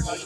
Thank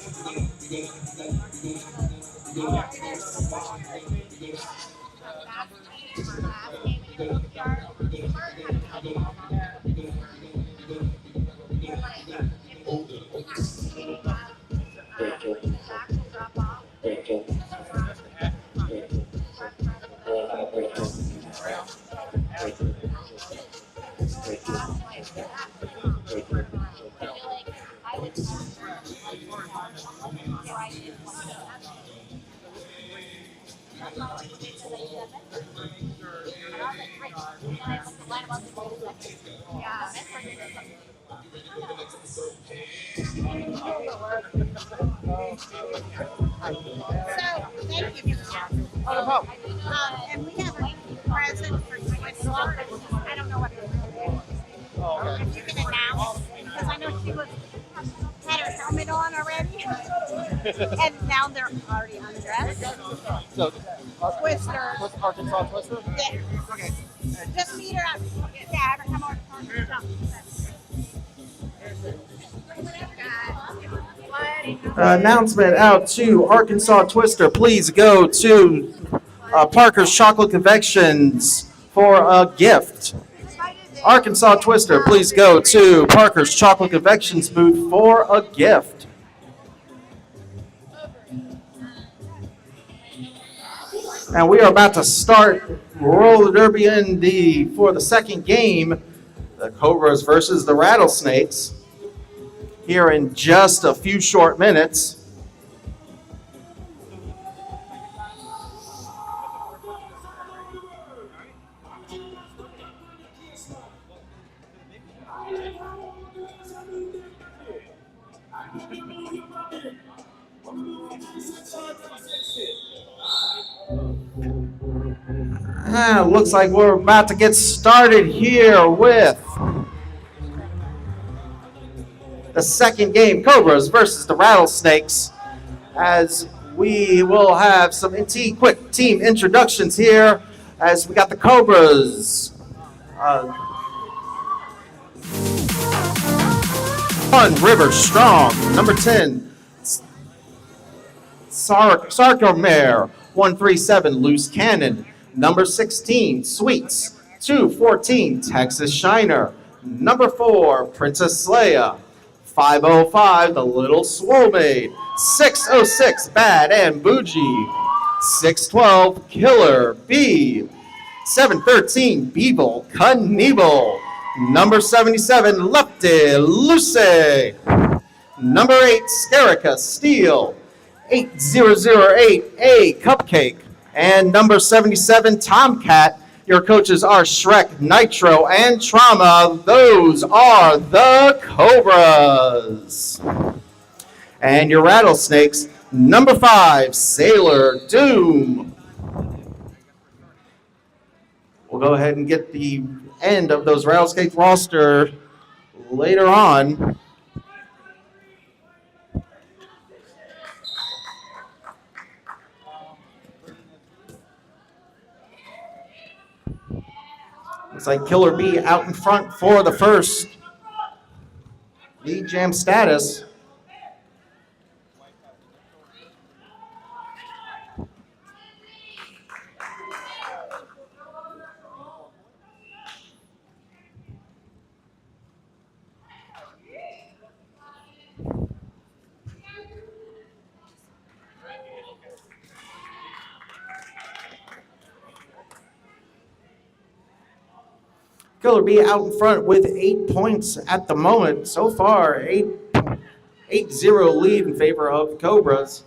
you, Mr. And we have a present for Twin Laura. I don't know what it is. If you can announce, because I know she was had her helmet on already, and now they're already undressed. So, Twister. Arkansas Twister? Yeah. Okay. Just meet her up. Yeah, have her come over. Announcement out to Arkansas Twister. Please go to Parker's Chocolate Confections for a gift. Arkansas Twister, please go to Parker's Chocolate Confections booth for a gift. And we are about to start roller derby for the second game, the Cobras versus the Rattlesnakes, here in just a few short minutes. Looks like we're about to get started here with the second game, Cobras versus the Rattlesnakes, as we will have some quick team introductions here, as we got the Cobras. One, River Strong. Number 10, Sarkomare. 137, Loose Cannon. Number 16, Sweets. 214, Texas Shiner. Number 4, Princess Leia. 505, The Little Swole Maid. 606, Bad and Bougie. 612, Killer B. 713, Beeble Knievel. Number 77, Lefty Luce. Number 8, Scarica Steel. 8008, A Cupcake. And number 77, Tomcat. Your coaches are Shrek, Nitro, and Trauma. Those are the Cobras. And your Rattlesnakes, number 5, Sailor Doom. We'll go ahead and get the end of those Rattlesnake roster later on. Looks like Killer B out in front for the first lead jam status. Killer B out in front with 8 points at the moment. So far, 8-0 lead in favor of Cobras.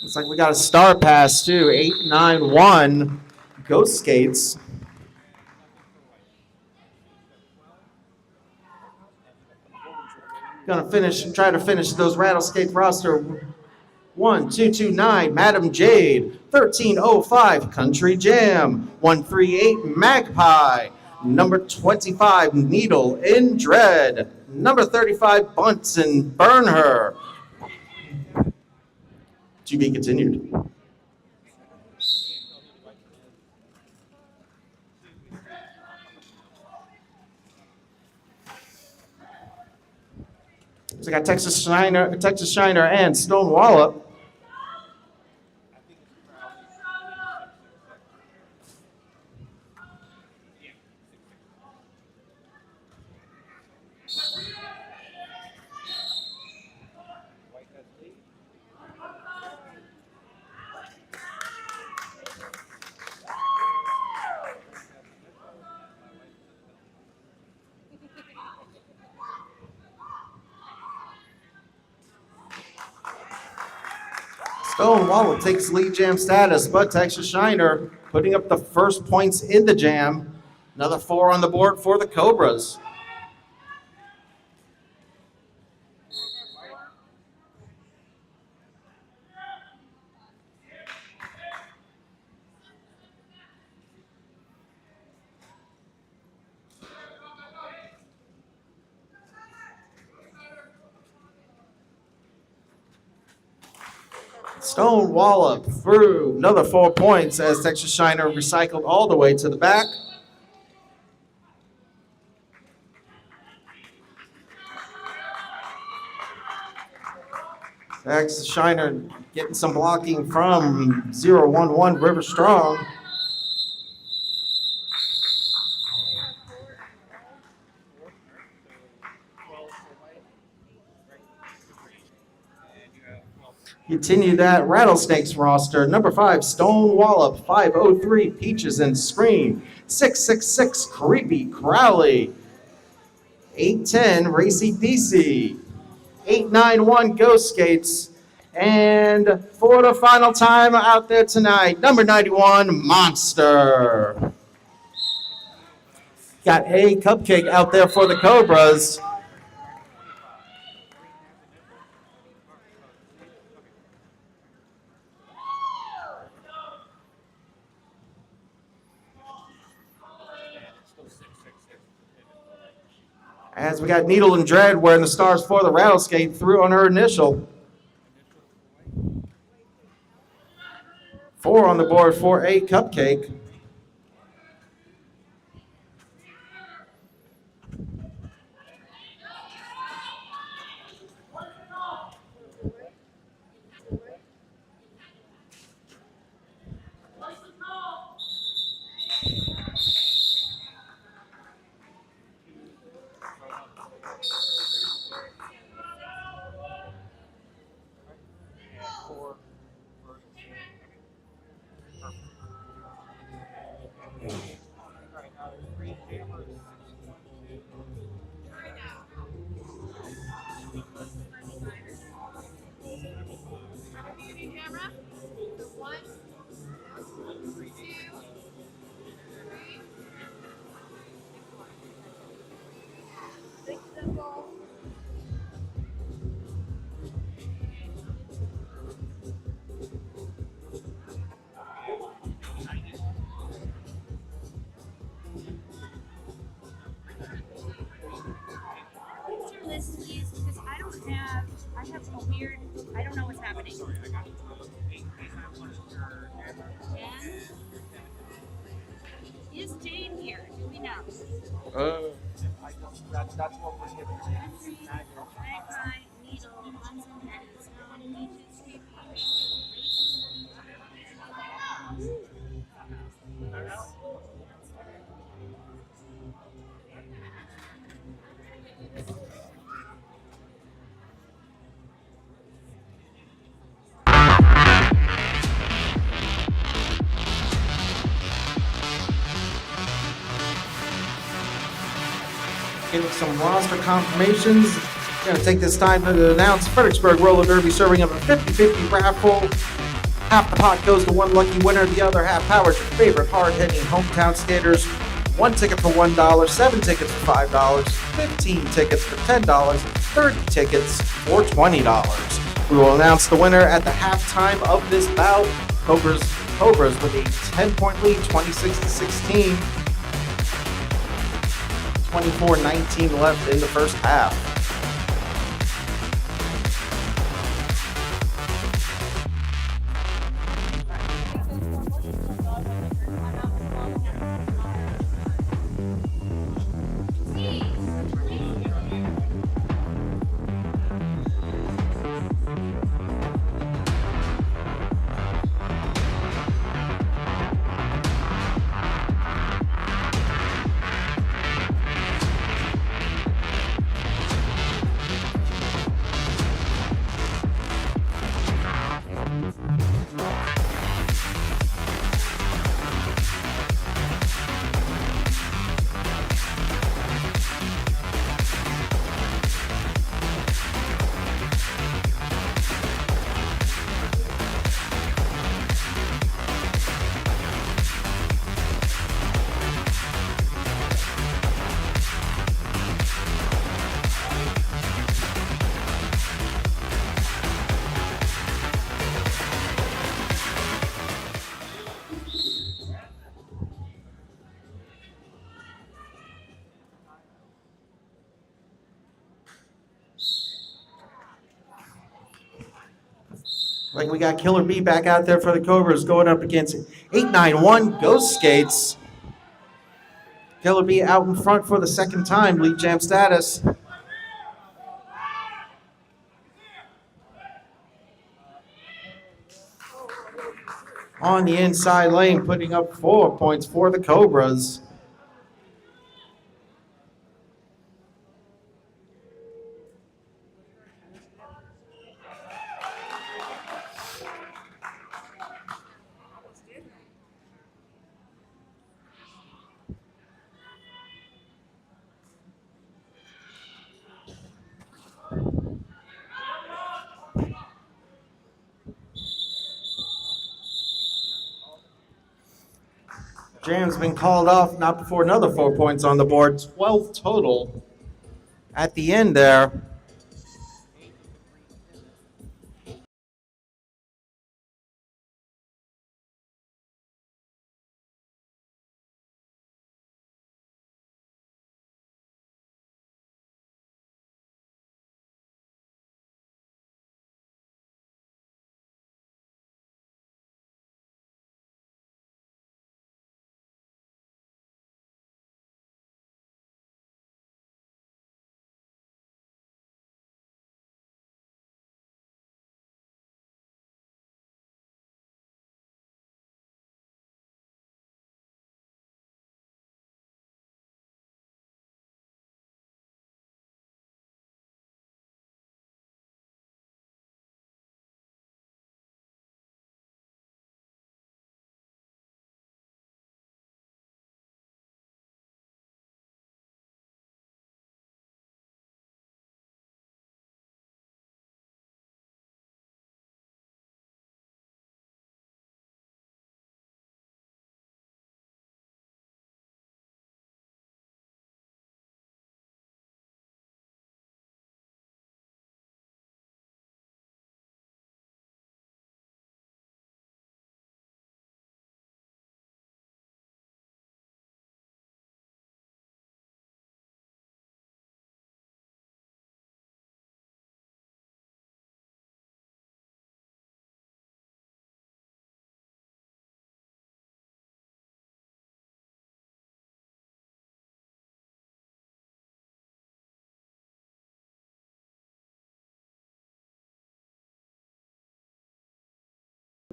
Looks like we got a star pass too. 8-9-1 Ghost Skates. Gonna try to finish those Rattlesnake roster. 1229, Madam Jade. 1305, Country Jam. 138, Magpie. Number 25, Needle in Dread. Number 35, Bunsen Burn Her. To be continued. So we got Texas Shiner, and Stone Wallop. Stone Wallop takes lead jam status, but Texas Shiner putting up the first points in the jam. Another 4 on the board for the Cobras. Stone Wallop through another 4 points as Texas Shiner recycled all the way to the back. Texas Shiner getting some blocking from 0-1-1 River Strong. Continue that Rattlesnakes roster. Number 5, Stone Wallop. 503, Peaches and Scream. 666, Creepy Crowley. 810, Racy DC. 891, Ghost Skates. And for the final time out there tonight, number 91, Monster. Got a cupcake out there for the Cobras. As we got Needle and Dread wearing the stars for the Rattlesnake through on her initial. 4 on the board for a cupcake. List, please, because I have a weird, I don't know what's happening. Jen? Is Jane here? Do we know? That's what we're giving. Magpie, Needle, Munson, Eddie, Stone, Peaches, Creepy, Getting some roster confirmations. Going to take this time to announce Fredericksburg Roller Derby serving up a 50-50 raffle. Half the pot goes to one lucky winner, the other half powers your favorite hard-hitting hometown skaters. 1 ticket for $1, 7 tickets for $5, 15 tickets for $10, 30 tickets for $20. We will announce the winner at the halftime of this bout. Cobras with a 10-point lead, 26-16. 24-19 left in the first half. Like we got Killer B back out there for the Cobras going up against 891 Ghost Skates. Killer B out in front for the second time, lead jam status. On the inside lane, putting up 4 points for the Cobras. Jam's been called off, not before another 4 points on the board, 12 total at the end there.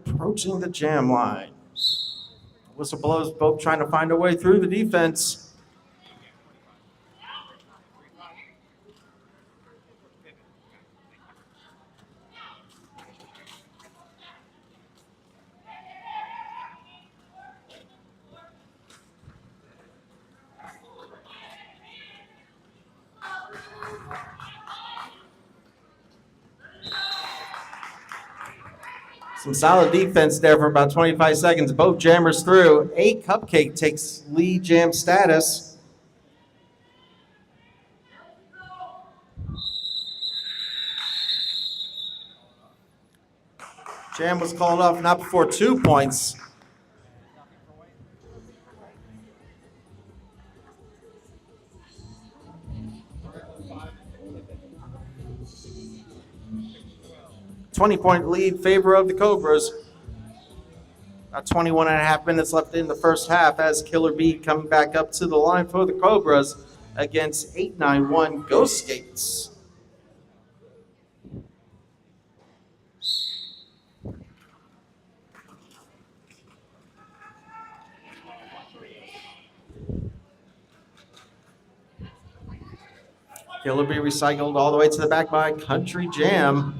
Approaching the jam line. Whistle blows, both trying to find a way through the defense. Some solid defense there for about 25 seconds. Both jammers through. 8 Cupcake takes lead jam status. Jam was called off not before 2 points. .20 lead favor of the Cobras. About 21 and a half minutes left in the first half as Killer B coming back up to the line for the Cobras against 891 Ghost Skates. Killer B recycled all the way to the back by Country Jam.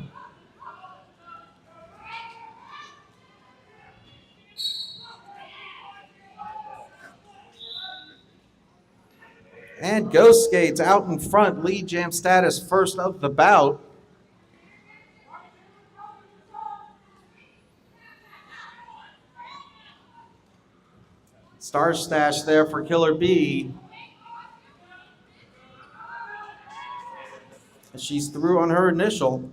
And Ghost Skates out in front, lead jam status first of the bout. Star stash there for Killer B. She's through on her initial.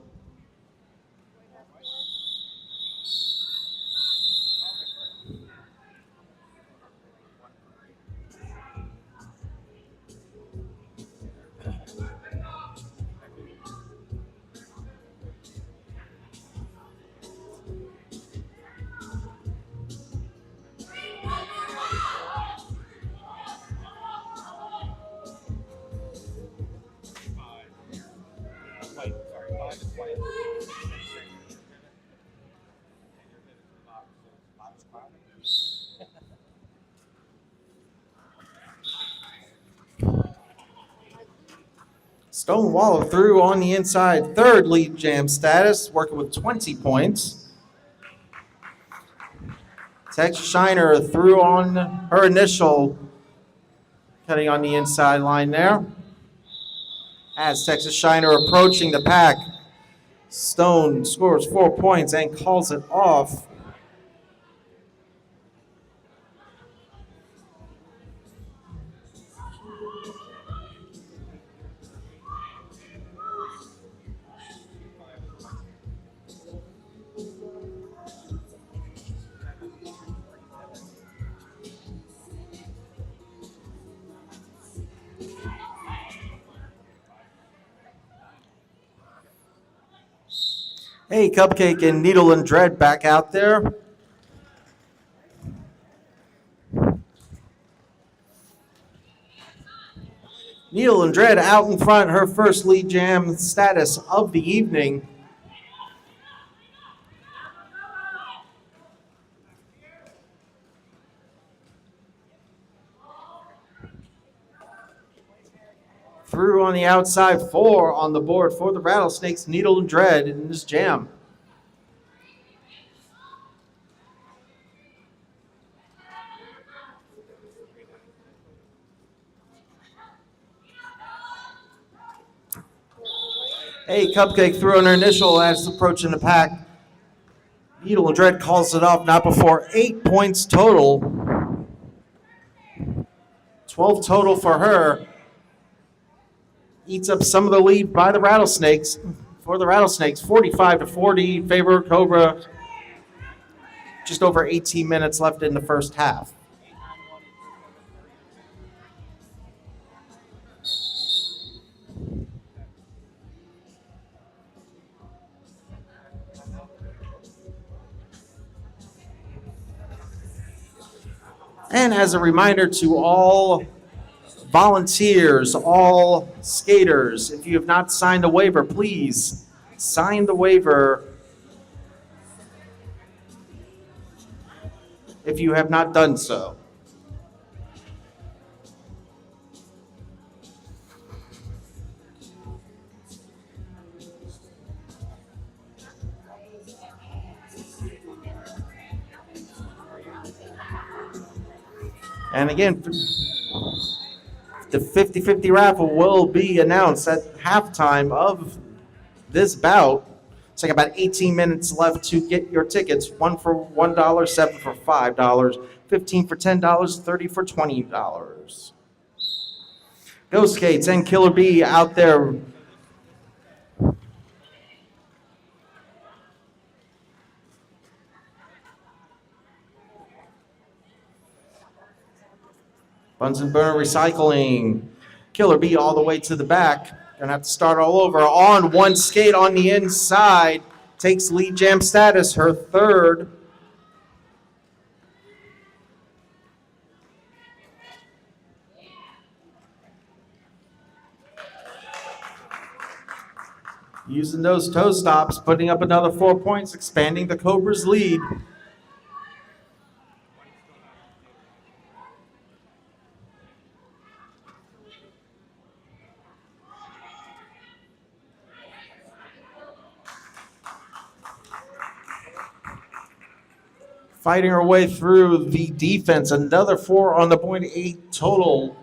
Stonewall through on the inside, third lead jam status, working with 20 points. Texas Shiner through on her initial, cutting on the inside line there. As Texas Shiner approaching the pack, Stone scores 4 points and calls it off. Hey, Cupcake and Needle and Dread back out there. Needle and Dread out in front, her first lead jam status of the evening. Through on the outside, 4 on the board for the Rattlesnakes, Needle and Dread in this jam. Hey, Cupcake threw on her initial as approaching the pack. Needle and Dread calls it off, not before 8 points total. 12 total for her. Eats up some of the lead by the Rattlesnakes. For the Rattlesnakes, 45-40 in favor of Cobra. Just over 18 minutes left in the first half. And as a reminder to all volunteers, all skaters, if you have not signed a waiver, please sign the waiver if you have not done so. And again, the 50-50 raffle will be announced at halftime of this bout. It's like about 18 minutes left to get your tickets. 1 for $1, 7 for $5, 15 for $10, 30 for $20. Ghost Skates and Killer Bee out there. Bunsen Burner Recycling. Killer Bee all the way to the back. Gonna have to start all over. On one skate on the inside. Takes lead jam status, her third. Using those toe stops, putting up another 4 points, expanding the Cobra's lead. Fighting her way through the defense. Another 4 on the board, 8 total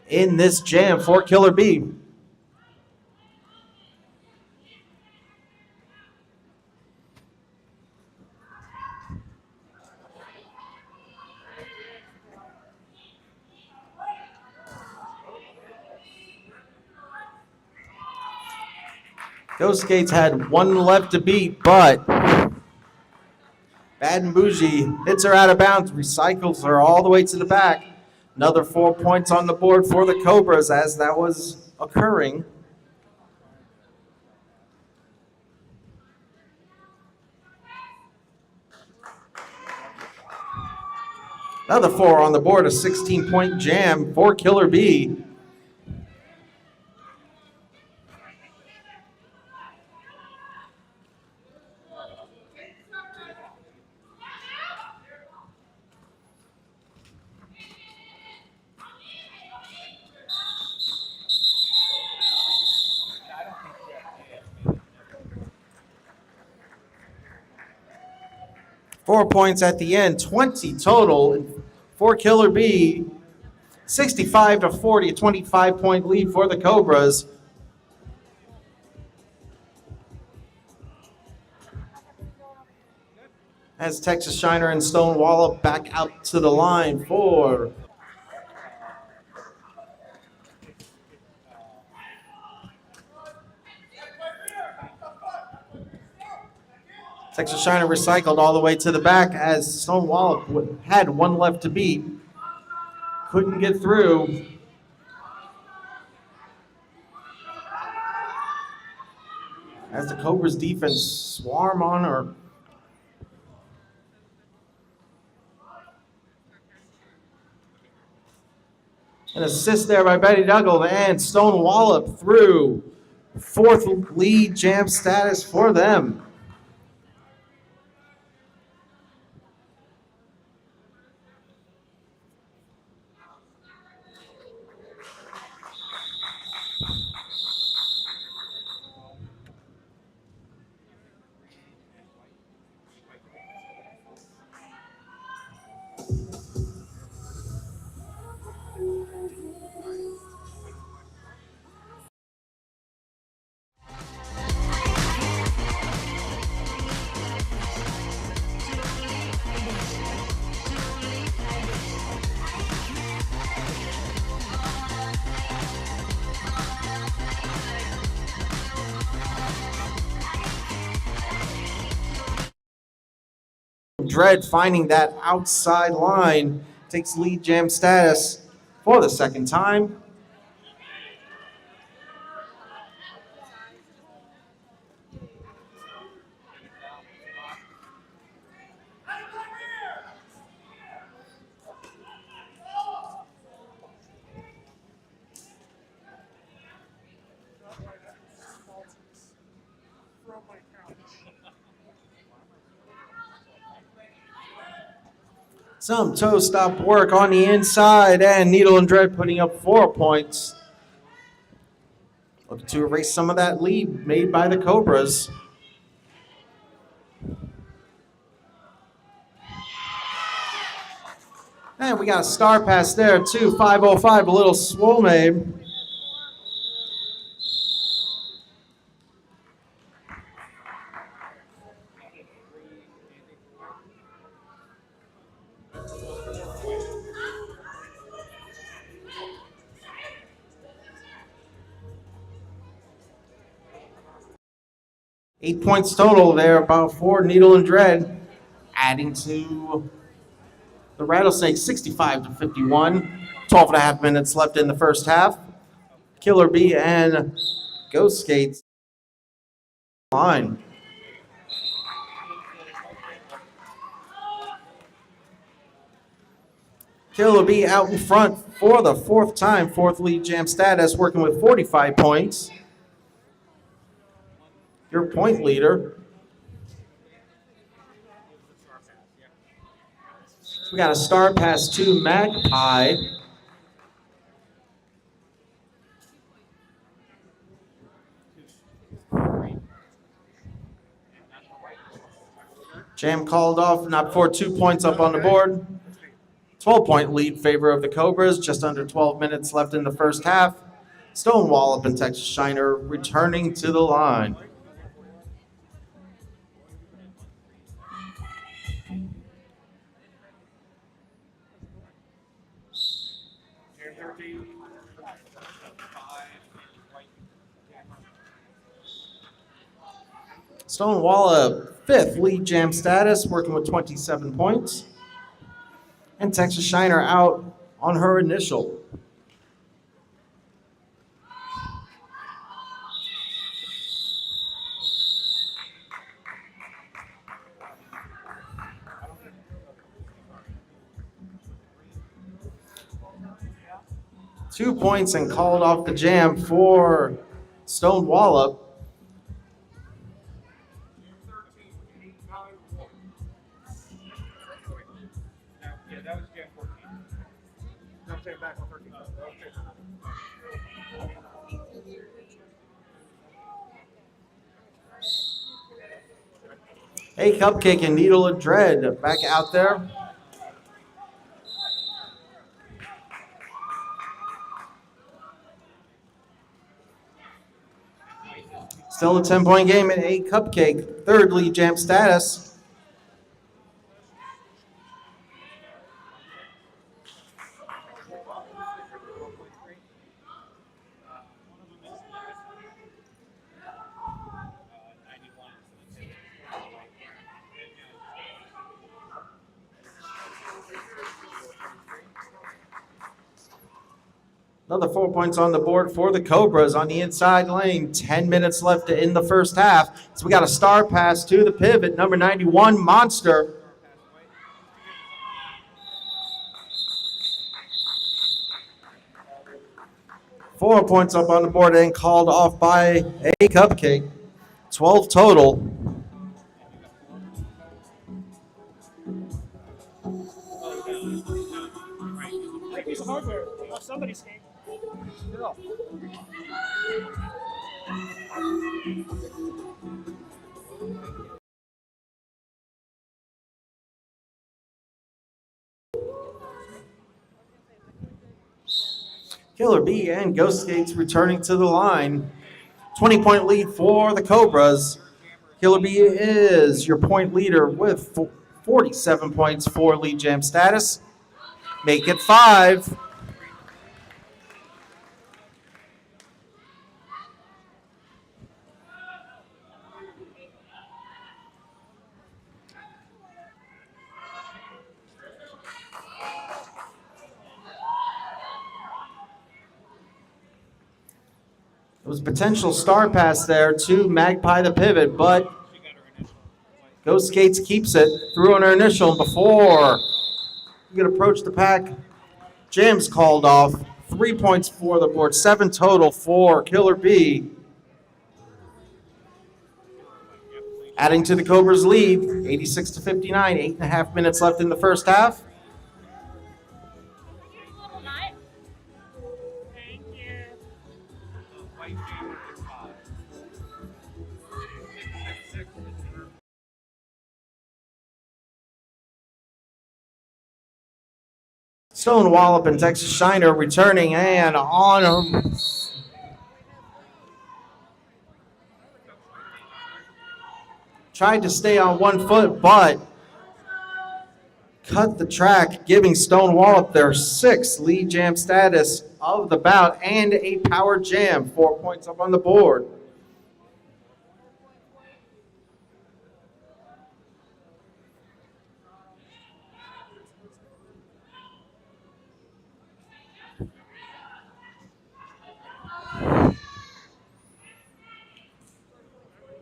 in this jam for Killer Bee. Ghost Skates had 1 left to beat, but Bad and Bougie hits her out of bounds, recycles her all the way to the back. Another 4 points on the board for the Cobras as that was occurring. Another 4 on the board, a 16-point jam for Killer Bee. 4 points at the end, 20 total for Killer B. 65-40, a 25-point lead for the Cobras. As Texas Shiner and Stone Wallop back out to the line for Texas Shiner recycled all the way to the back as Stone Wallop had one left to beat. Couldn't get through. As the Cobras defense swarm on her. An assist there by Betty Duggle, and Stone Wallop through. Fourth lead jam status for them. Dread finding that outside line, takes lead jam status for the second time. Some toe stop work on the inside, and Needle and Dread putting up 4 points. Looking to erase some of that lead made by the Cobras. And we got a star pass there too, 5:05, a little swole made. Eight points total there, about for Needle and Dread, adding to the Rattlesnakes 65-51. 12 and a half minutes left in the first half. Killer B and Ghost Skates line. Killer B out in front for the fourth time, fourth lead jam status, working with 45 points. Your point leader. We got a star pass to Magpie. Jam called off, not for 2 points up on the board. 12-point lead favor of the Cobras, just under 12 minutes left in the first half. Stone Wallop and Texas Shiner returning to the line. Stone Wallop, fifth lead jam status, working with 27 points. And Texas Shiner out on her initial. Two points and called off the jam for Stone Wallop. A Cupcake and Needle of Dread back out there. Still a 10-point game in A Cupcake. Third lead jam status. Another 4 points on the board for the Cobras on the inside lane. 10 minutes left in the first half. So we got a star pass to the pivot, number 91, Monster. Four points up on the board and called off by A Cupcake. 12 total. Great piece of hardware. Somebody's game. Killer B and Ghost Skates returning to the line. 20-point lead for the Cobras. Killer B is your point leader with 47 points for lead jam status. Make it 5. It was a potential star pass there to Magpie the pivot, but Ghost Skates keeps it through on her initial before you can approach the pack. Jam's called off. 3 points for the board, 7 total for Killer B. Adding to the Cobras' lead, 86-59, 8.5 minutes left in the first half. Thank you. Stone Wallop and Texas Shiner returning and on them. Tried to stay on 1 foot, but cut the track, giving Stone Wallop their 6th lead jam status of the bout and a power jam. 4 points up on the board.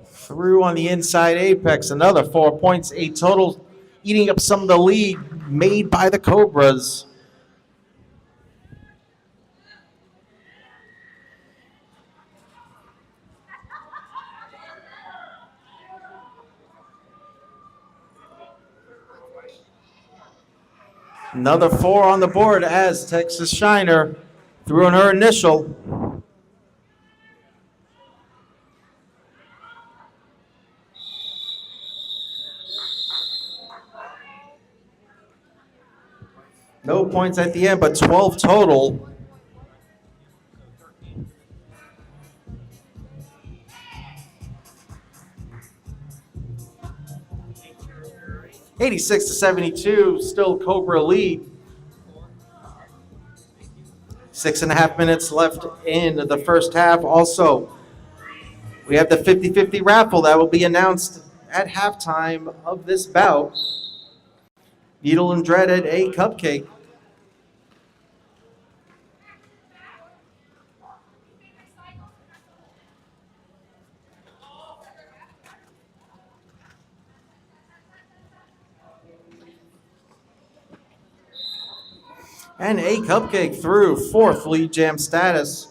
Through on the inside apex, another 4 points, 8 total, eating up some of the lead made by the Cobras. Another 4 on the board as Texas Shiner threw on her initial. No points at the end, but 12 total. (86-72), still Cobra lead. 6.5 minutes left in the first half. Also, we have the 50-50 raffle that will be announced at halftime of this bout. Needle and Dread at A Cupcake. And A Cupcake through 4th lead jam status.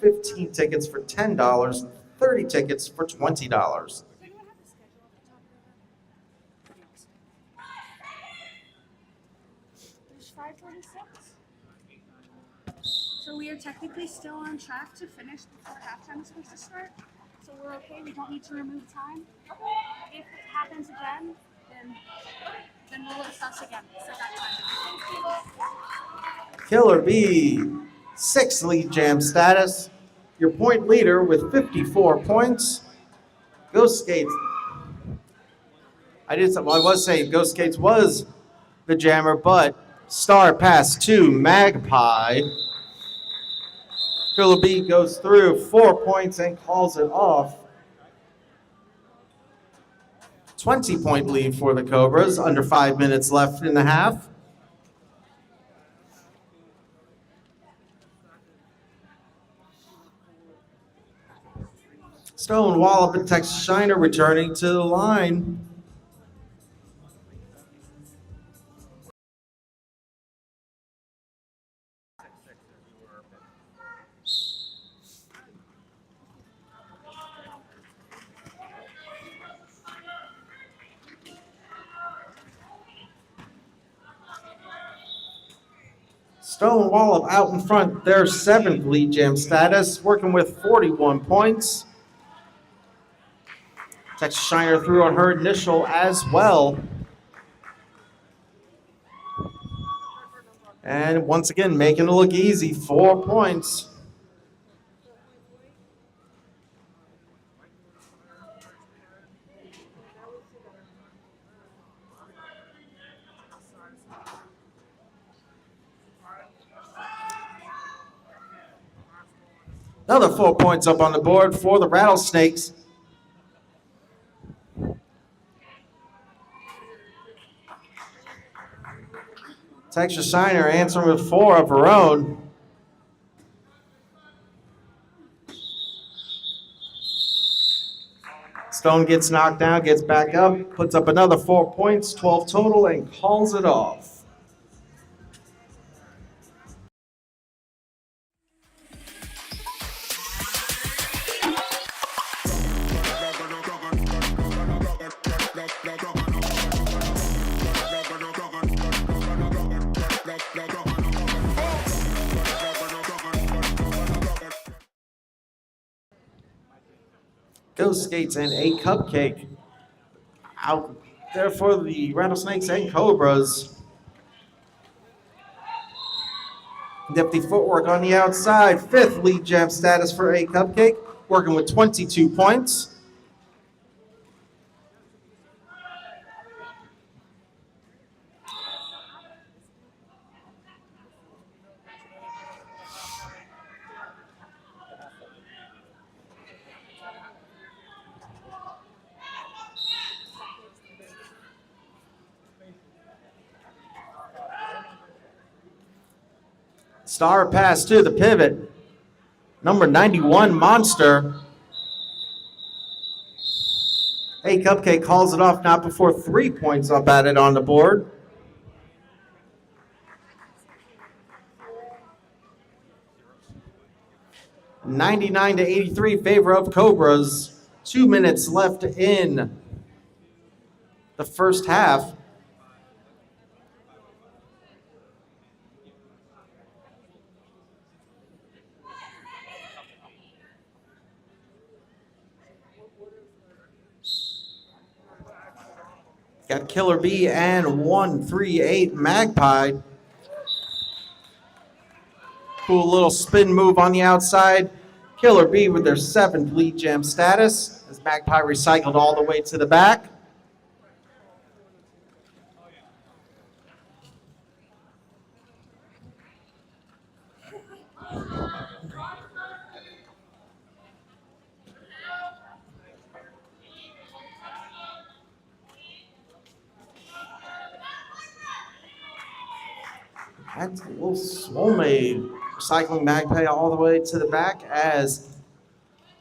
15 tickets for $10, 30 tickets for $20. Does anyone have the schedule at the top of There's 5:46. So we are technically still on track to finish before halftime is supposed to start. So we're okay. We don't need to remove time. If it happens again, then we'll assess again. So that time. Killer B, 6th lead jam status. Your point leader with 54 points. Ghost Skates. I was saying Ghost Skates was the jammer, but star pass to Magpie. Killer B goes through 4 points and calls it off. 20-point lead for the Cobras, under 5 minutes left in the half. Stone Wallop and Texas Shiner returning to the line. Stone Wallop out in front, their 7th lead jam status, working with 41 points. Texas Shiner threw on her initial as well. And once again, making it look easy, 4 points. Another 4 points up on the board for the Rattlesnakes. Texas Shiner answering with 4 of her own. Stone gets knocked down, gets back up, puts up another 4 points, 12 total, and calls it off. Ghost Skates and a Cupcake out there for the Rattlesnakes and Cobras. Nifty footwork on the outside. 5th lead jam status for a Cupcake, working with 22 points. Star pass to the pivot. Number 91, Monster. A Cupcake calls it off not before 3 points up at it on the board. $99-83 favor of Cobras. 2 minutes left in the first half. Got Killer B and 138 Magpie. Cool little spin move on the outside. Killer B with their 7th lead jam status as Magpie recycled all the way to the back. That's a little swole made. Recycling Magpie all the way to the back as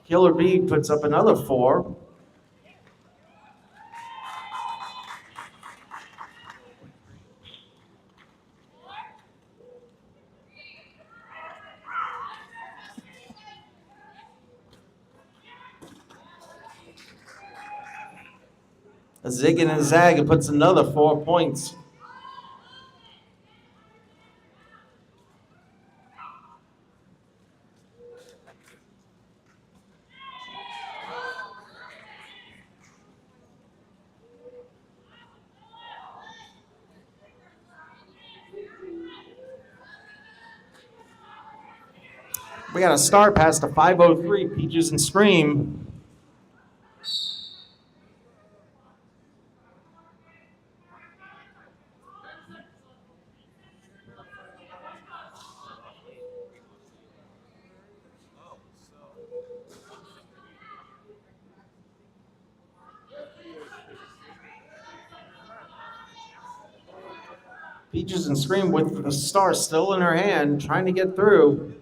Killer B puts up another 4. A zig and a zag, it puts another 4 points. We got a start past the 5:03, Peaches and Scream. Peaches and Scream with the star still in her hand, trying to get through.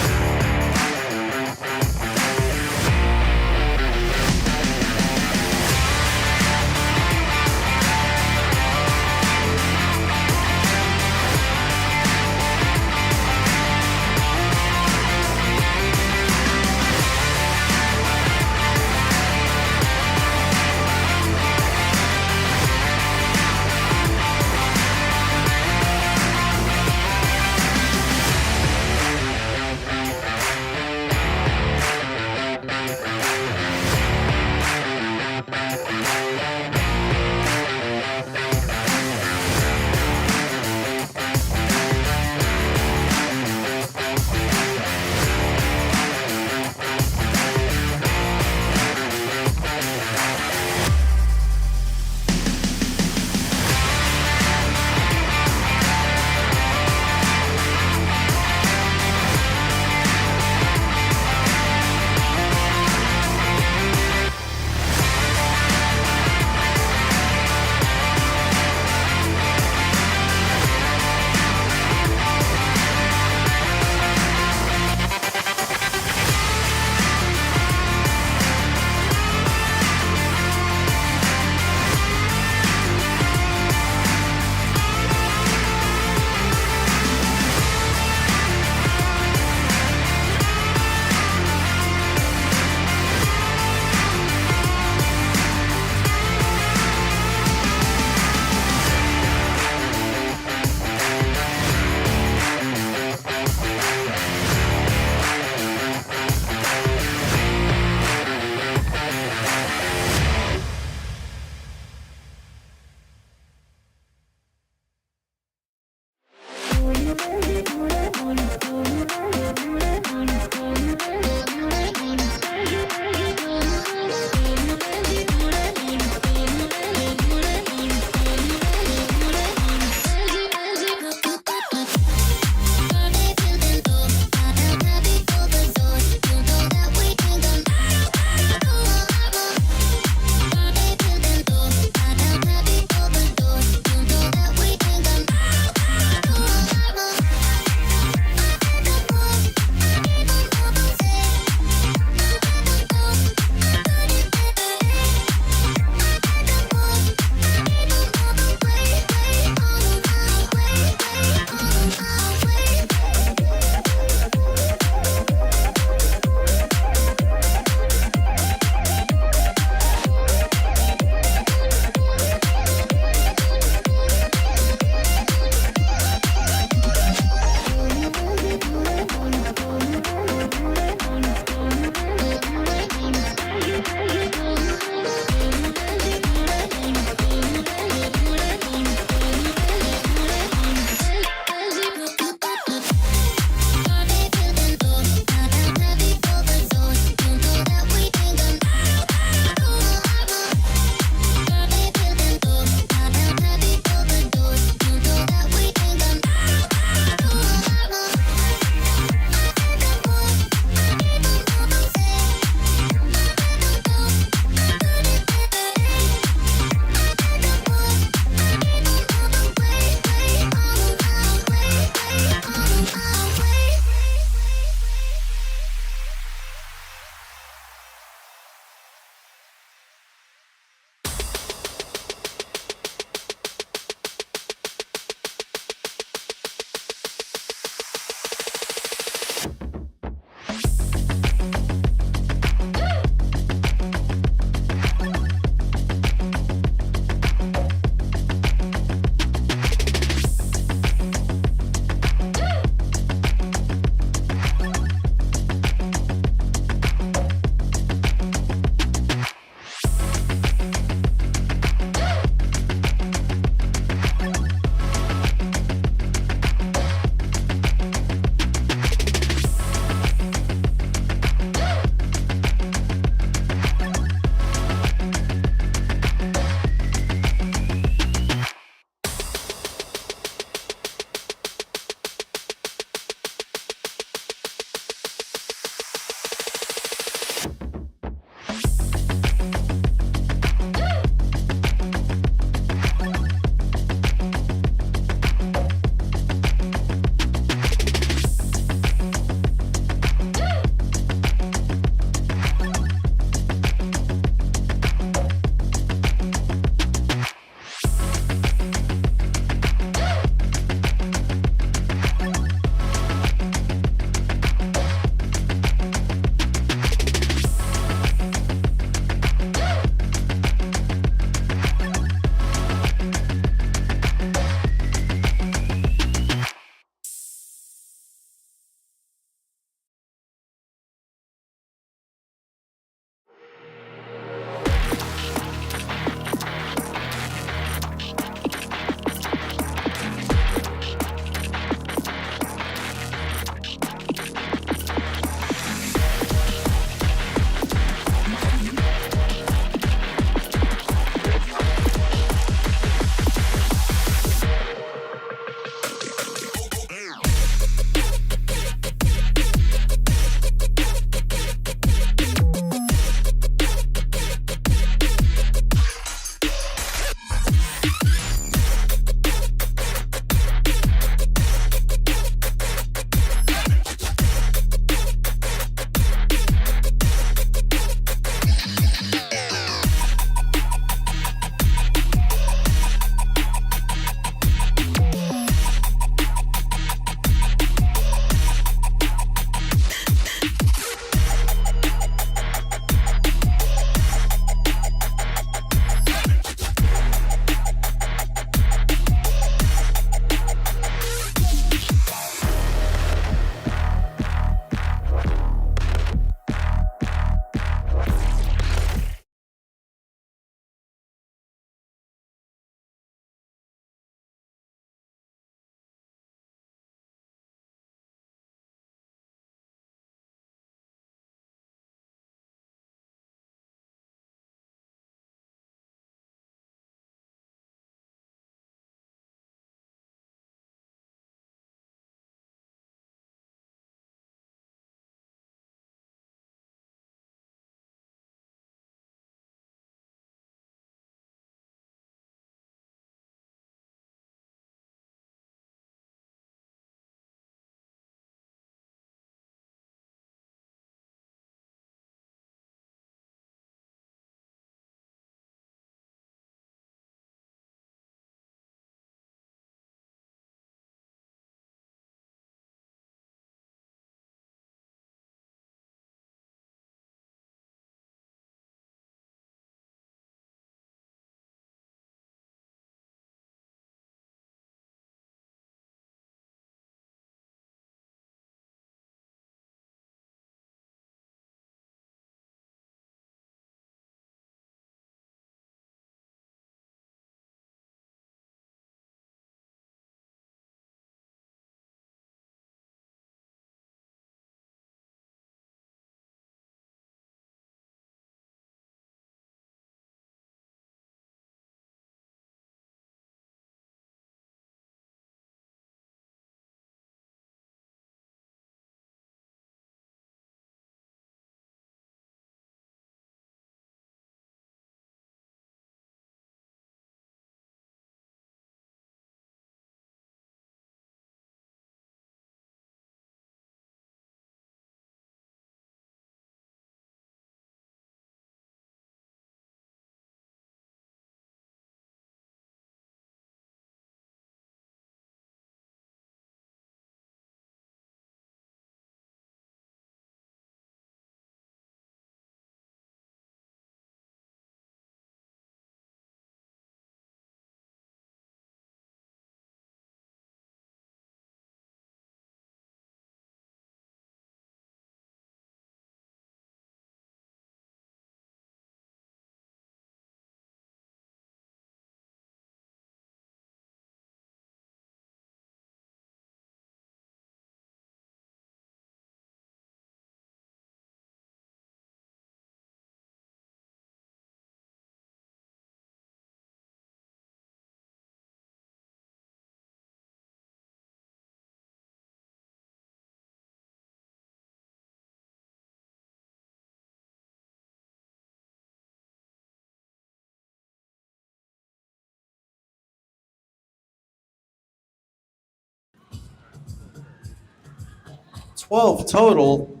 12 total.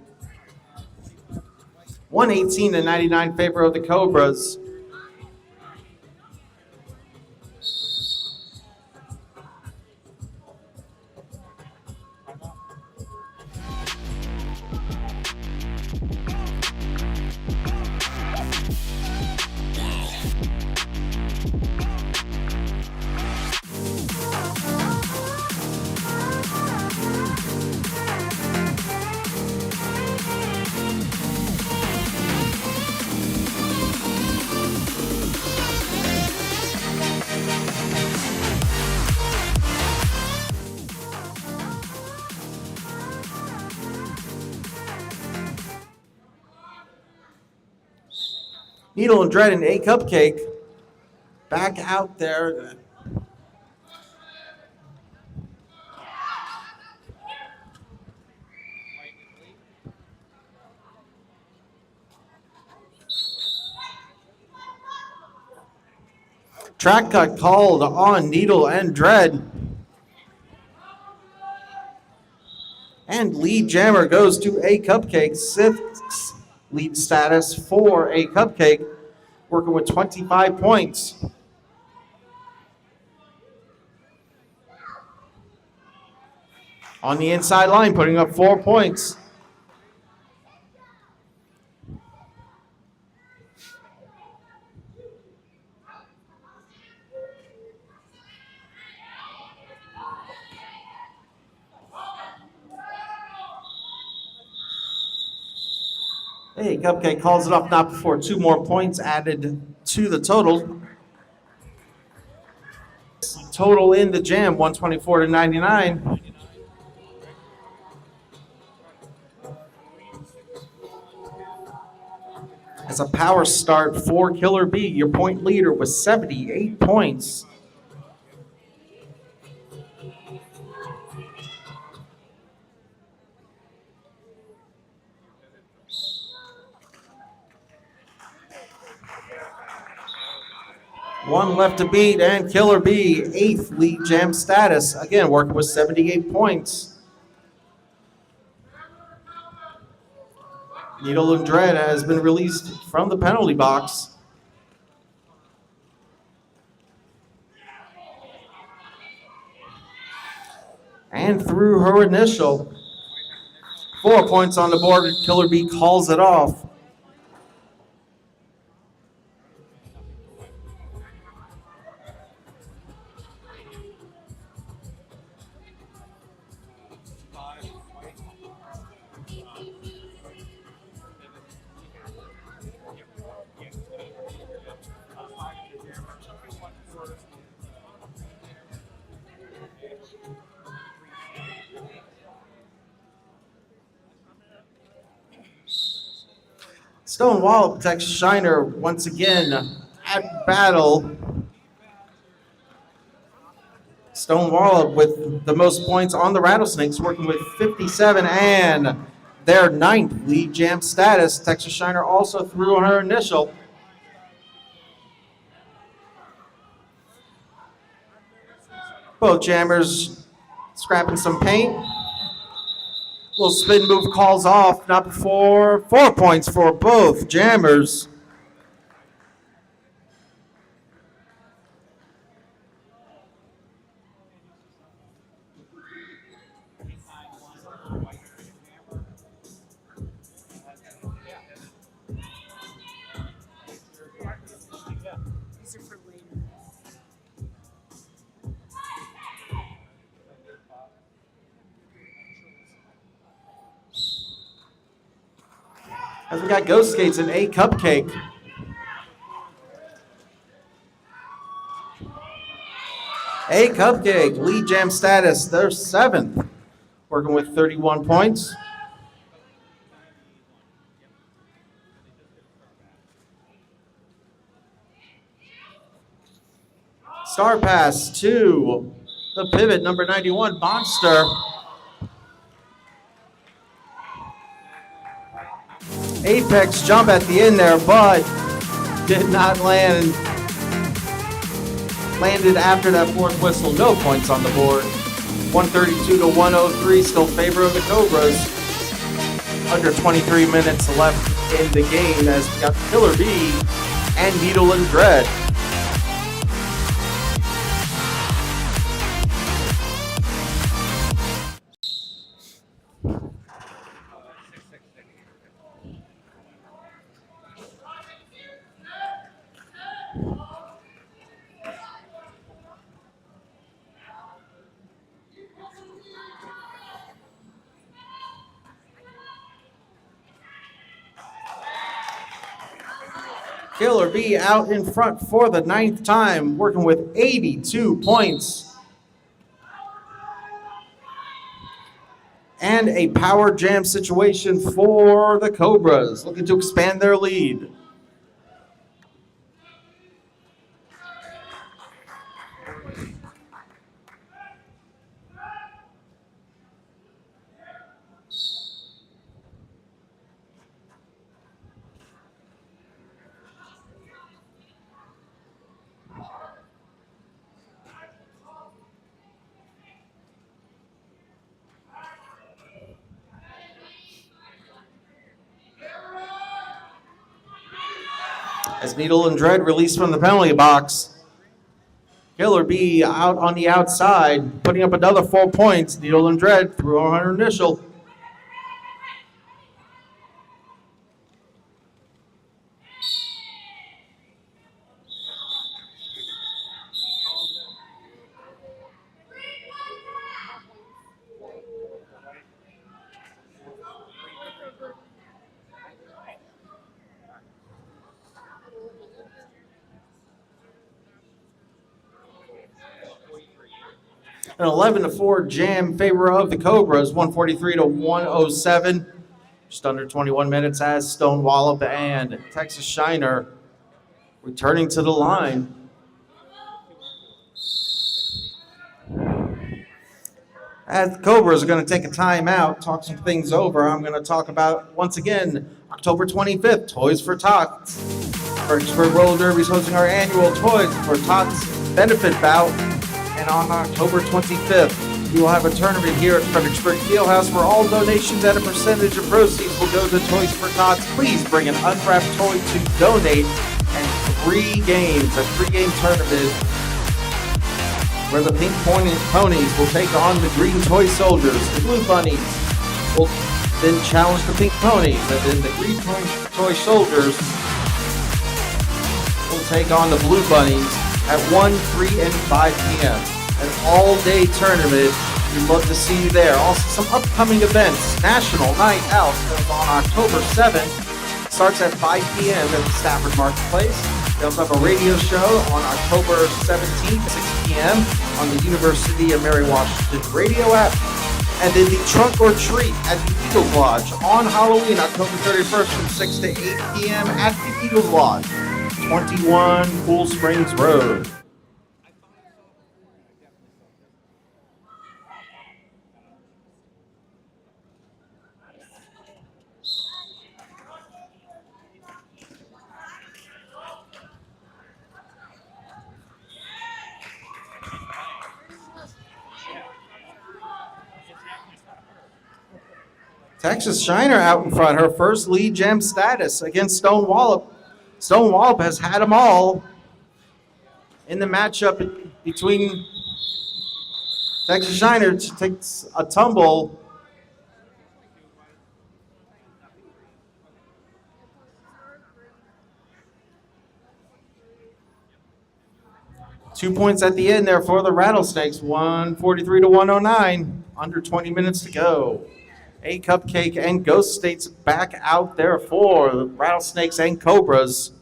118 to 99 favor of the Cobras. Needle and Dread and A Cupcake back out there. Track cut called on Needle and Dread. And lead jammer goes to A Cupcake. 6 lead status for A Cupcake, working with 25 points. On the inside line, putting up 4 points. Hey, Cupcake calls it off not before 2 more points added to the total. Total in the jam, 124 to 99. As a power start for Killer B, your point leader with 78 points. One left to beat, and Killer B, 8th league jam status. Again, working with 78 points. Needle and Dread has been released from the penalty box. And through her initial. 4 points on the board, Killer B calls it off. Stone Wallop protects Shiner once again at battle. Stone Wallop with the most points on the Rattlesnakes, working with 57 and their 9th lead jam status. Texas Shiner also threw on her initial. Both jammers scrapping some paint. Little spin move calls off, not before 4 points for both jammers. As we got Ghost Skates and A Cupcake. A Cupcake, lead jam status, they're 7th, working with 31 points. Star pass to the pivot, number 91, Monster. Apex jump at the end there, but did not land. Landed after that 4th whistle. No points on the board. 132 to 103, still favor of the Cobras. Under 23 minutes left in the game as we got Killer Bee and Needle and Dread. Killer Bee out in front for the 9th time, working with 82 points. And a power jam situation for the Cobras, looking to expand their lead. As Needle and Dread released from the penalty box. Killer Bee out on the outside, putting up another 4 points. Needle and Dread threw on her initial. An 11-4 jam in favor of the Cobras, 143-107. Just under 21 minutes as Stone Wallop and Texas Shiner returning to the line. As the Cobras are going to take a timeout, talk some things over, I'm going to talk about, once again, October 25th, Toys for Tots. Fredericksburg Roller Derby is hosting our annual Toys for Tots benefit bout. And on October 25th, we will have a tournament here at Fredericksburg Fieldhouse where all donations and a percentage of proceeds will go to Toys for Tots. Please bring an unwrapped toy to donate, and 3 games, a 3-game tournament where the Pink Ponies will take on the Green Toy Soldiers. The Blue Bunnies will then challenge the Pink Ponies, and then the Green Toy Soldiers will take on the Blue Bunnies at 1, 3, and 5 p.m. An all-day tournament. We'd love to see you there. Also, some upcoming events. National Night Out on October 7th. Starts at 5 p.m. at the Stafford Marketplace. We also have a radio show on October 17th, 6 p.m. on the University of Mary Washington radio app. And then the Trunk or Treat at the Eagles Lodge on Halloween, October 31st from 6 to 8 p.m. at the Eagles Lodge, 21 Cool Springs Road. Texas Shiner out in front, her first lead gem status against Stone Wallop. Stone Wallop has had them all in the matchup between Texas Shiner. Takes a tumble. Two points at the end there for the Rattlesnakes, 143 to 109, under 20 minutes to go. A Cupcake and Ghost States back out there for the Rattlesnakes and Cobras.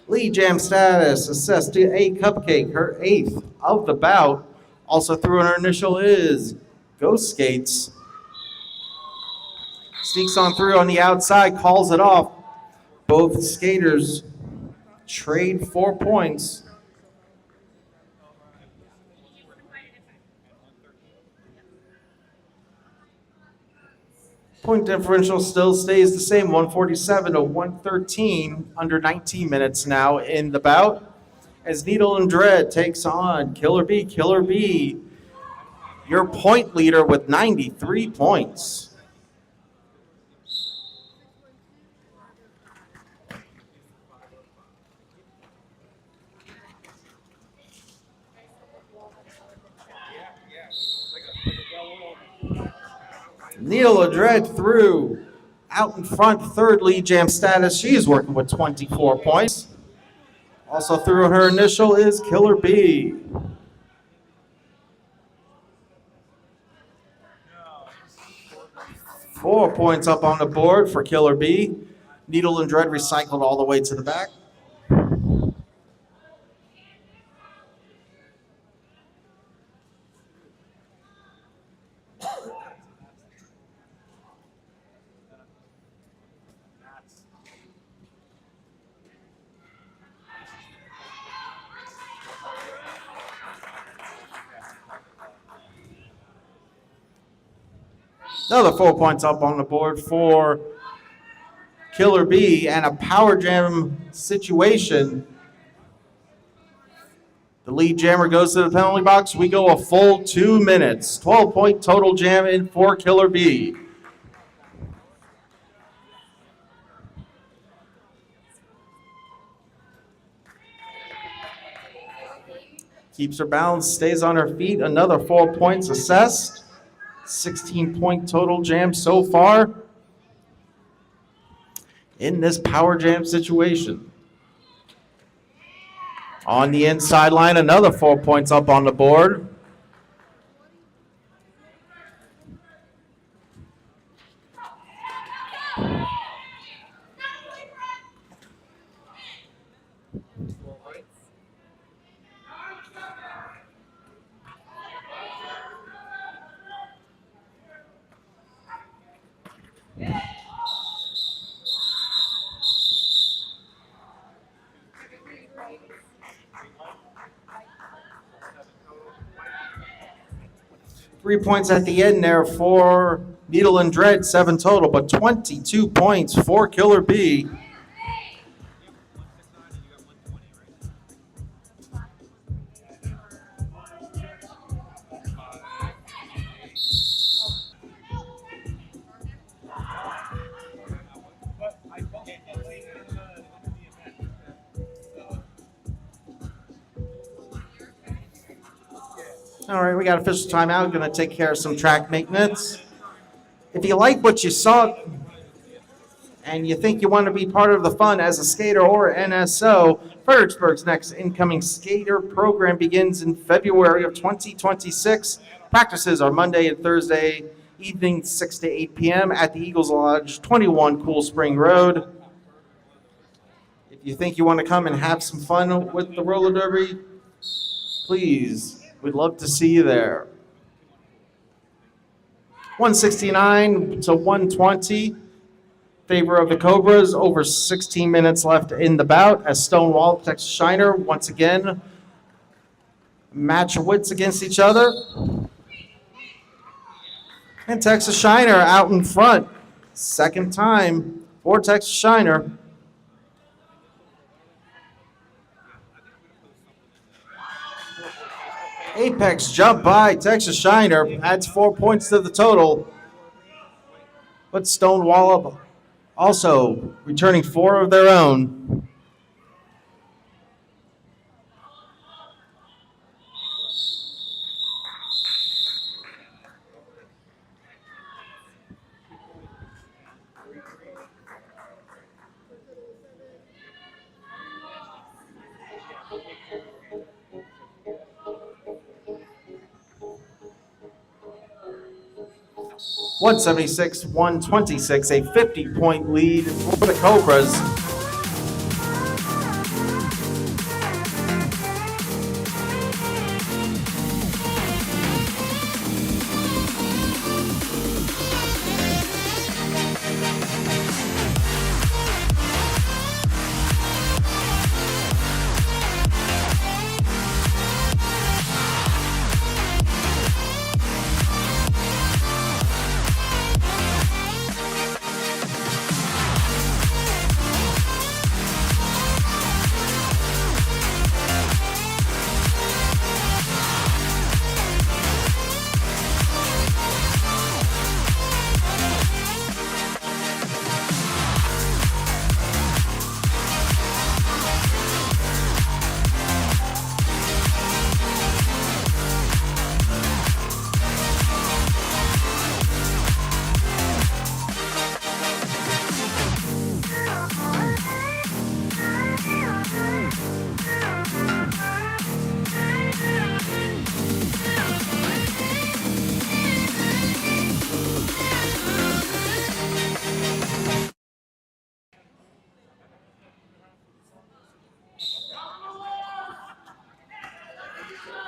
Lead jam status assessed to A Cupcake, her 8th of the bout. Also through her initial is Ghost Skates. Sneaks on through on the outside, calls it off. Both skaters trade 4 points. Point differential still stays the same, 147 to 113, under 19 minutes now in the bout. As Needle and Dread takes on Killer B. Killer B, your point leader with 93 points. Needle and Dread through out in front, third lead jam status. She is working with 24 points. Also through her initial is Killer B. Four points up on the board for Killer B. Needle and Dread recycled all the way to the back. Another 4 points up on the board for Killer B and a power jam situation. The lead jammer goes to the penalty box. We go a full 2 minutes. 12-point total jam in for Killer B. Keeps her balance, stays on her feet. Another 4 points assessed. 16-point total jam so far in this power jam situation. On the inside line, another 4 points up on the board. Three points at the end there for Needle and Dread, 7 total, but 22 points for Killer B. All right, we got official timeout. Going to take care of some track maintenance. If you like what you saw and you think you want to be part of the fun as a skater or NSO, Fredericksburg's next incoming skater program begins in February of 2026. Practices are Monday and Thursday evening, 6 to 8 p.m. at the Eagles Lodge, 21 Cool Spring Road. If you think you want to come and have some fun with the roller derby, please. We'd love to see you there. 169 to 120. Favor of the Cobras. Over 16 minutes left in the bout as Stonewall, Texas Shiner, once again, match wits against each other. And Texas Shiner out in front. Second time for Texas Shiner. Apex jump by Texas Shiner, adds 4 points to the total. But Stonewall also returning 4 of their own. .176, 126, a 50-point lead for the Cobras.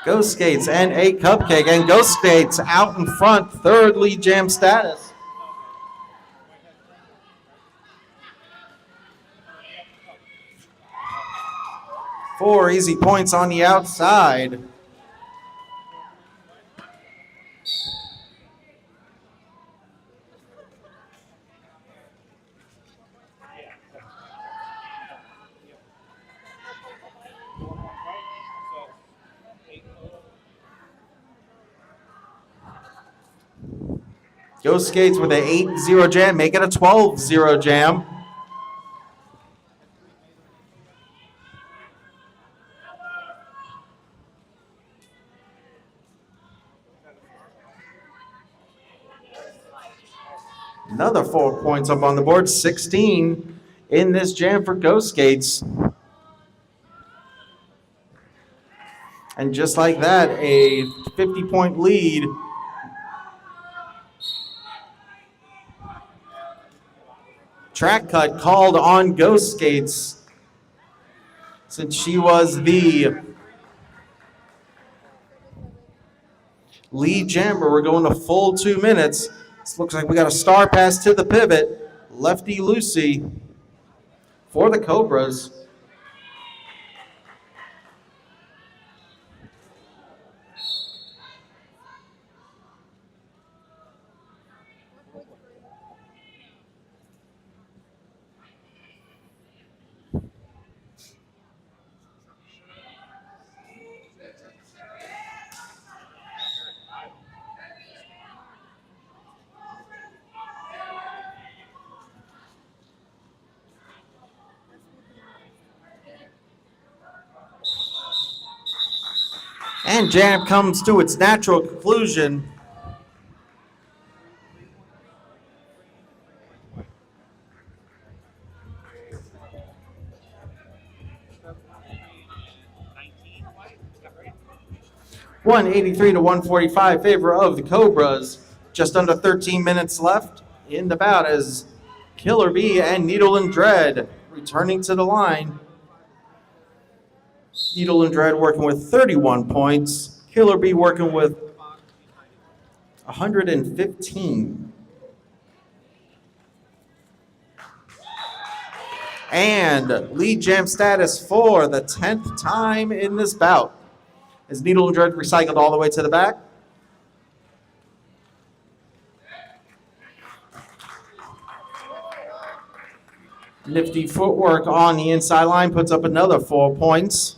Ghost Skates and a cupcake, and Ghost Skates out in front, third lead jam status. Four easy points on the outside. Ghost Skates with an 8-0 jam, make it a 12-0 jam. Another 4 points up on the board, 16 in this jam for Ghost Skates. And just like that, a 50-point lead. Track cut called on Ghost Skates since she was the lead jammer. We're going to full 2 minutes. This looks like we got a star pass to the pivot. Lefty Lucy for the Cobras. And jam comes to its natural conclusion. .183 to 145 favor of the Cobras. Just under 13 minutes left in the bout as Killer Bee and Needle and Dread returning to the line. Needle and Dread working with 31 points. Killer Bee working with 115. And lead jam status for the 10th time in this bout. Is Needle and Dread recycled all the way to the back? Nifty footwork on the inside line puts up another 4 points.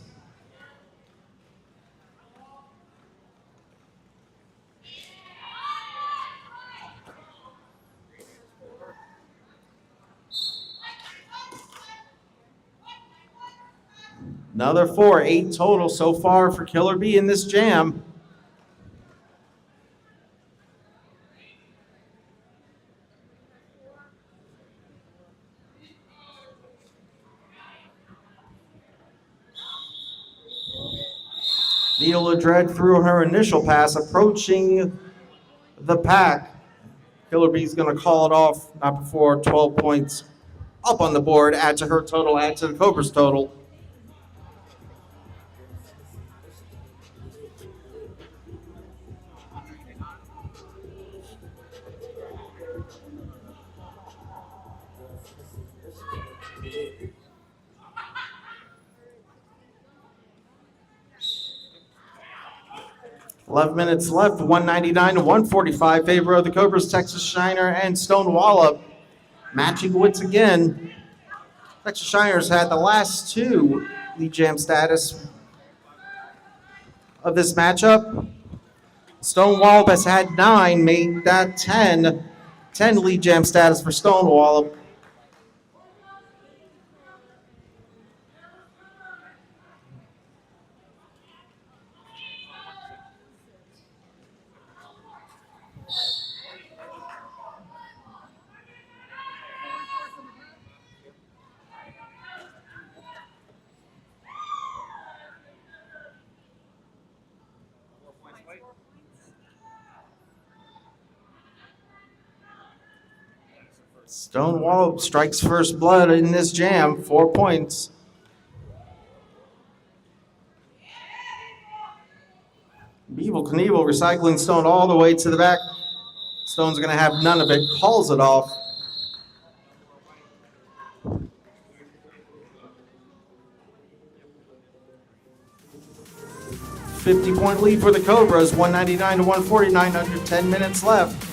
Another 4, 8 total so far for Killer Bee in this jam. Needle of Dread threw her initial pass, approaching the pack. Killer Bee's going to call it off, not before 12 points up on the board, add to her total, add to the Cobra's total. .11 minutes left, 199 to 145 favor of the Cobras, Texas Shiner and Stone Wallop matching wits again. Texas Shiners had the last 2 lead jam status of this matchup. Stone Wallop has had 9, made that 10. 10 lead jam status for Stone Wallop. Stone Wallop strikes first blood in this jam, 4 points. Beeble Knievel recycling Stone all the way to the back. Stone's going to have none of it, calls it off. $50-point lead for the Cobras, 199 to 149, under 10 minutes left.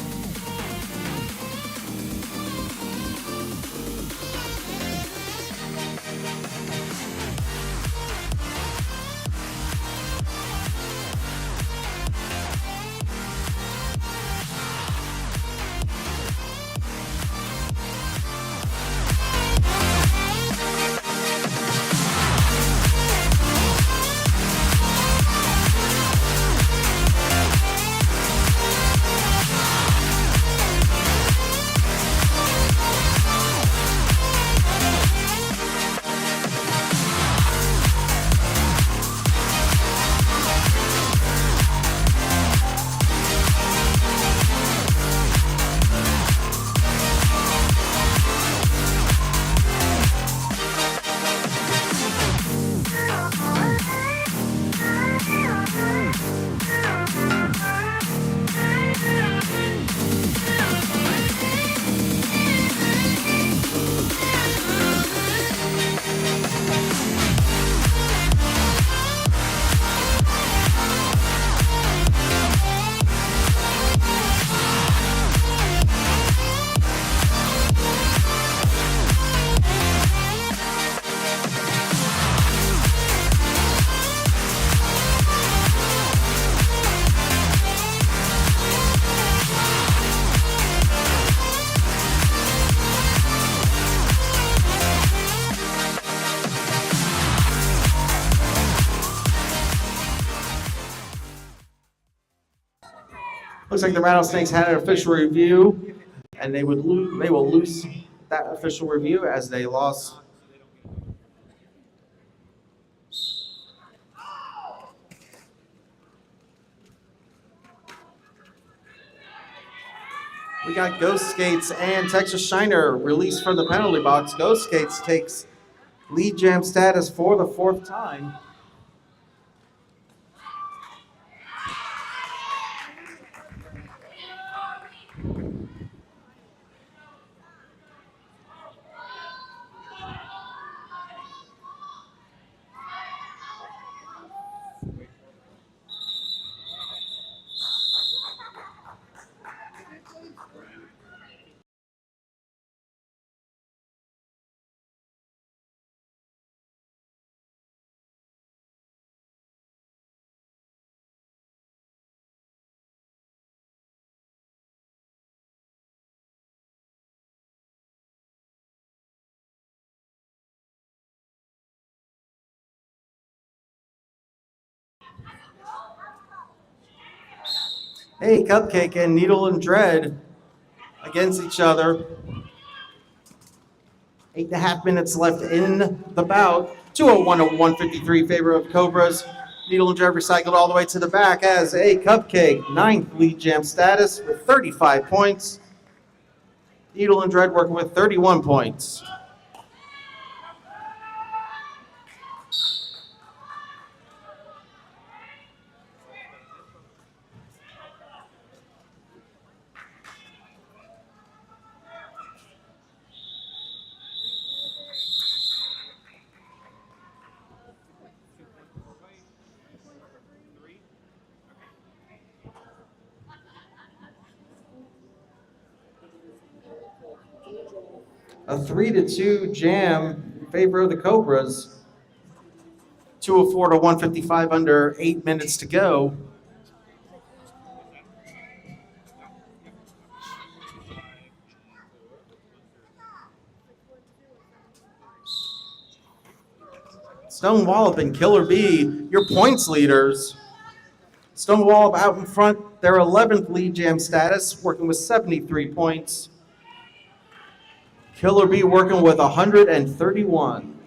Looks like the Rattlesnakes had an official review, and they will lose that official review as they lost. We got Ghost Skates and Texas Shiner released from the penalty box. Ghost Skates takes lead jam status for the 4th time. Hey, Cupcake and Needle and Dread against each other. 8.5 minutes left in the bout. 201 to 153 favor of Cobras. Needle and Dread recycled all the way to the back as a Cupcake, 9th lead jam status with 35 points. Needle and Dread working with 31 points. A 3-2 jam in favor of the Cobras. 204 to 155 under 8 minutes to go. Stone Wallop and Killer Bee, your points leaders. Stone Wallop out in front, their 11th lead jam status, working with 73 points. Killer Bee working with 131.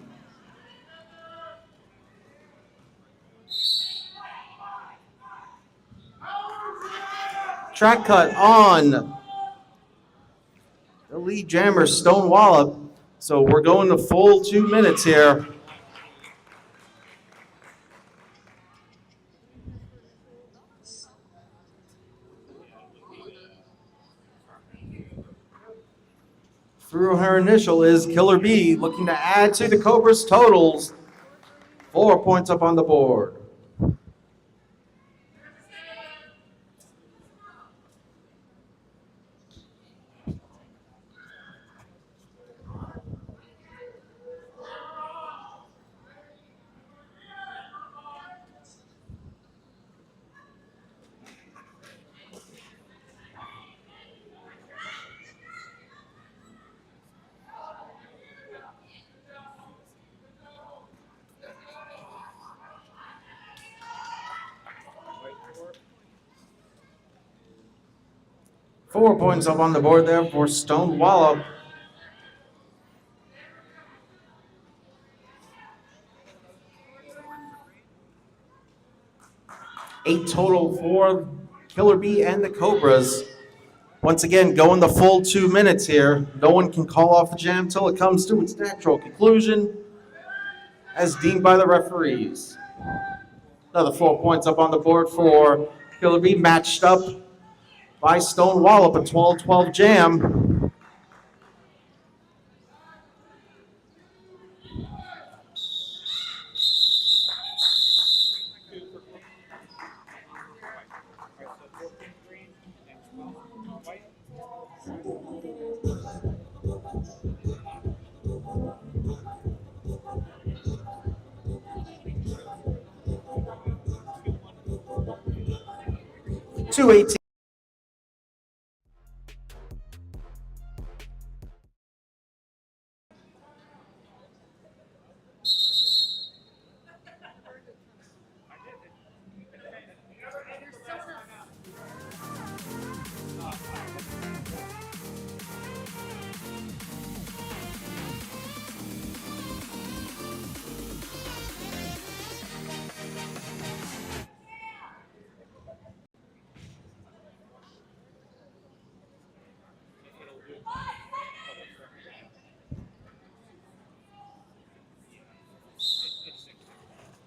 Track cut on the lead jammer, Stone Wallop. So we're going the full 2 minutes here. Through her initial is Killer B, looking to add to the Cobras' totals. 4 points up on the board. Four points up on the board there for Stone Wallop. Eight total for Killer B and the Cobras. Once again, going the full 2 minutes here. No one can call off the jam till it comes to its natural conclusion, as deemed by the referees. Another 4 points up on the board for Killer B, matched up by Stone Wallop, a 12-12 jam. Two 18.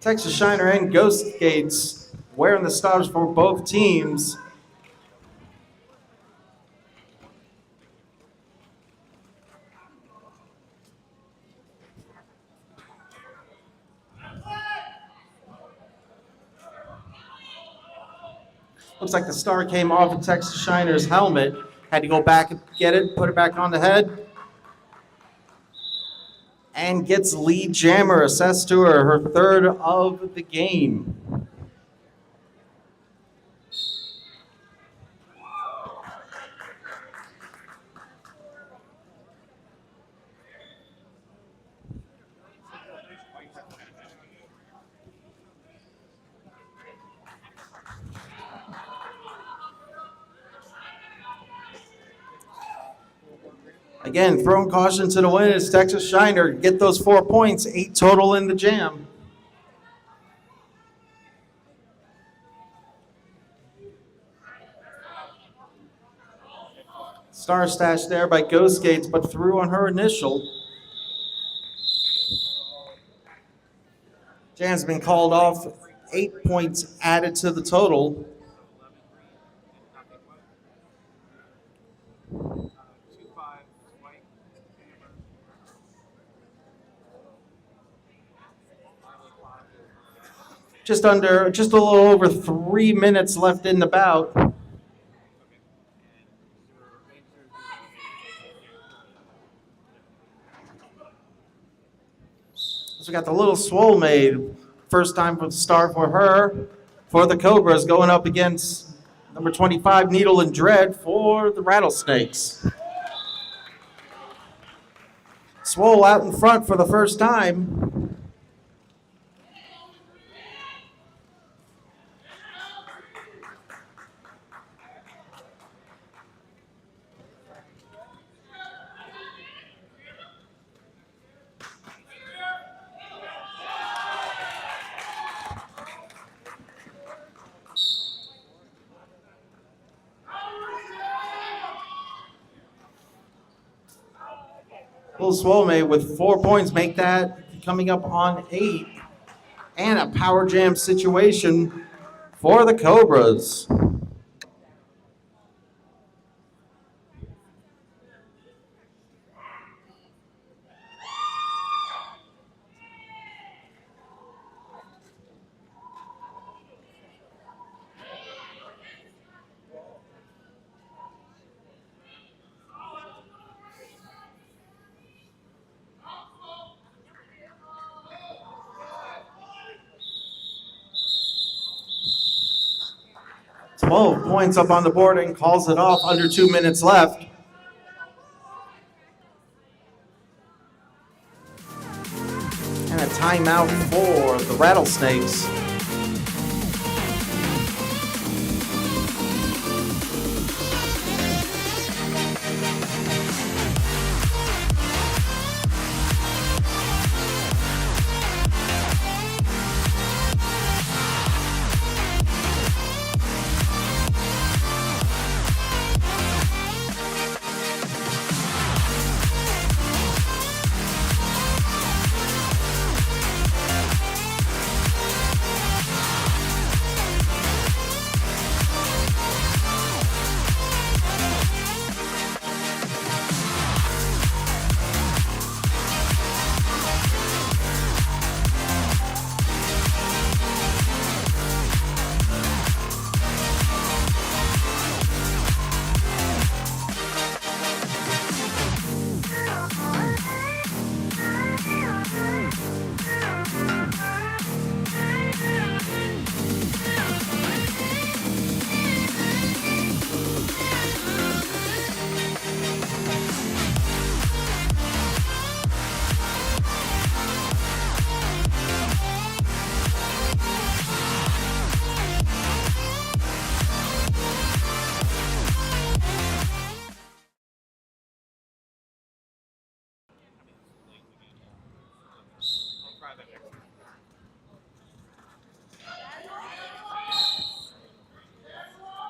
Texas Shiner and Ghost Gates wearing the stars for both teams. Looks like the star came off of Texas Shiner's helmet. Had to go back and get it, put it back on the head. And gets lead jammer assessed to her, her third of the game. Again, throwing caution to the wind is Texas Shiner. Get those 4 points, 8 total in the jam. Star stash there by Ghost Gates, but through on her initial. Jam's been called off, 8 points added to the total. Just a little over 3 minutes left in the bout. So we got the little swole maid. First time for the star for her. For the Cobras, going up against number 25, Needle and Dread for the Rattlesnakes. Swole out in front for the first time. Little Swole with 4 points, make that coming up on 8. And a power jam situation for the Cobras. 12 points up on the board and calls it off. Under 2 minutes left. And a timeout for the Rattlesnakes.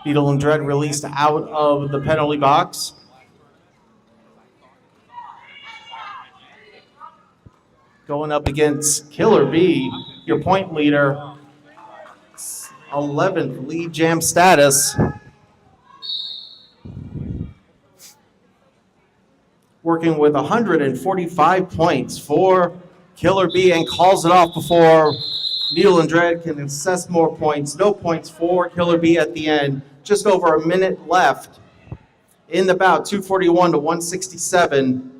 Beetle and Dread released out of the penalty box. Going up against Killer B, your point leader. 11th lead jam status. Working with 145 points for Killer B and calls it off before Needle and Dread can assess more points. No points for Killer B at the end. Just over a minute left in the bout, 241 to 167.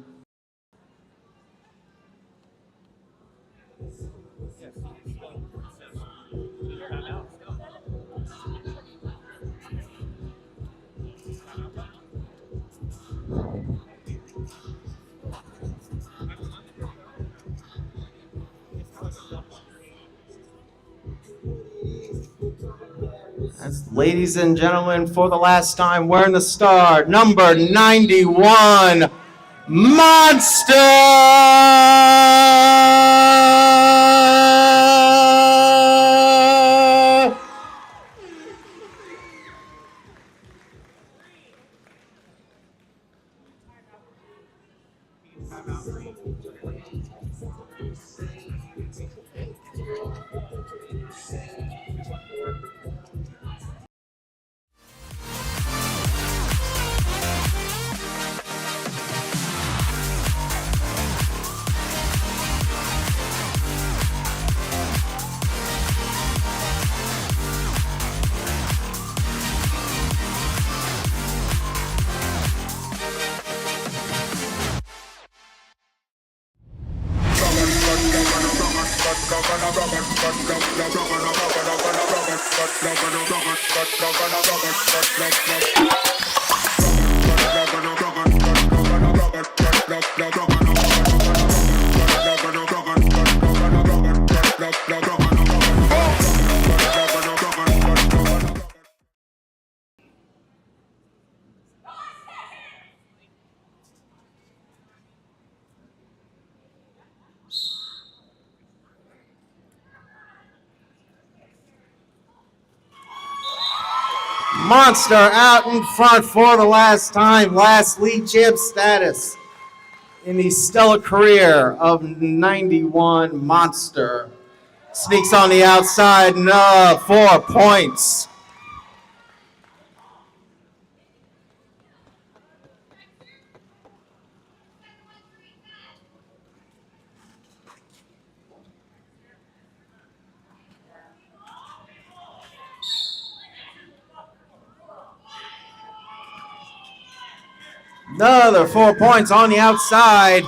Ladies and gentlemen, for the last time, wearing the star, number 91, Monster! Monster out in front for the last time, last league champ status in the stellar career of 91 Monster. Sneaks on the outside, no, 4 points. Another 4 points on the outside.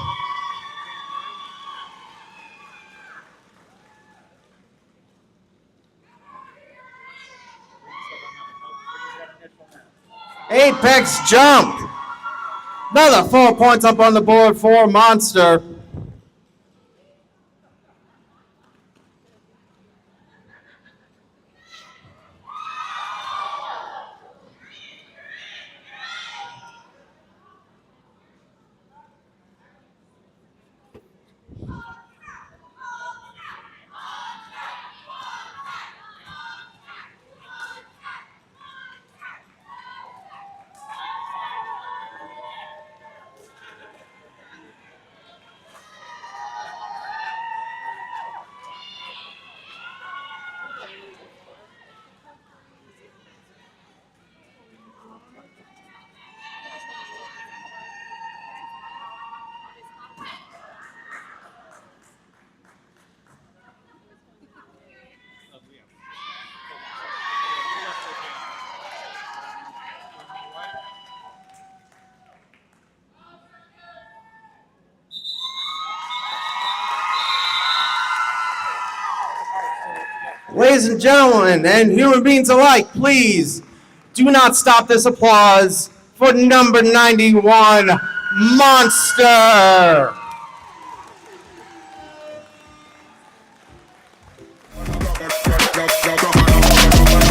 Apex jump. Another 4 points up on the board for Monster. Ladies and gentlemen, and human beings alike, please do not stop this applause for number 91, Monster.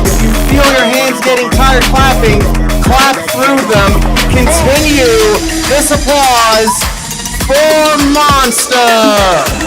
If you feel your hands getting tired clapping, clap through them. Continue this applause for Monster.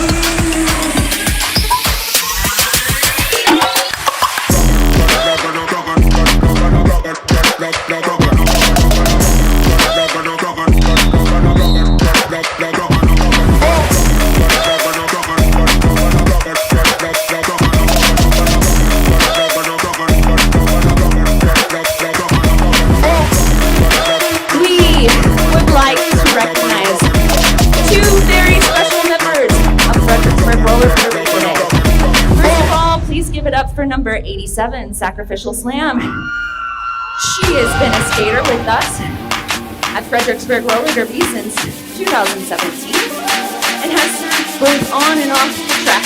For number 87, Sacrificial Slam. She has been a skater with us at Fredericksburg Roller Derby since 2017 and has served both on and off the track.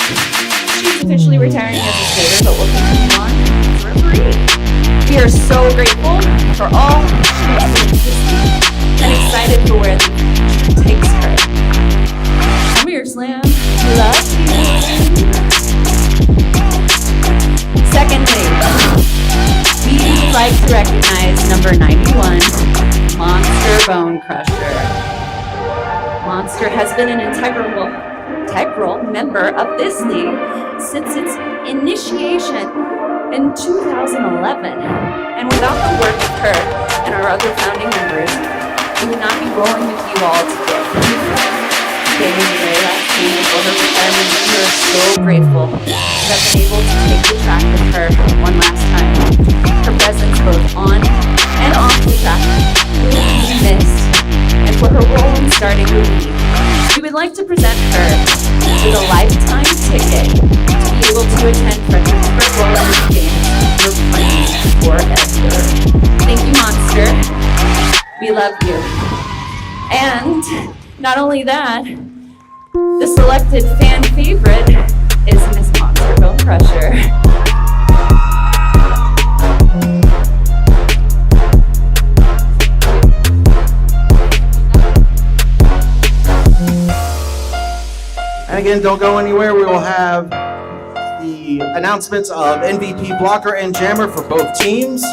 She's officially retiring as a skater, but will continue on as a referee. We are so grateful for all she has done this week and excited for where the future takes her. Come here, Slam. Love you. Secondly, we would like to recognize number 91, Monster Bone Crusher. Monster has been an integral member of this league since its initiation in 2011. And without the work of her and our other founding members, we would not be rolling with you all today. Dating Layla came before her retirement, and we are so grateful to have been able to take the track with her one last time. Her presence both on and off the track will be missed, and for her role in starting the league, we would like to present her with a lifetime ticket to be able to attend Fredericksburg Roller Games for free forever. Thank you, Monster. We love you. And not only that, the selected fan favorite is Miss Monster Bone Crusher. And again, don't go anywhere. We will have the announcements of MVP Blocker and Jammer for both teams.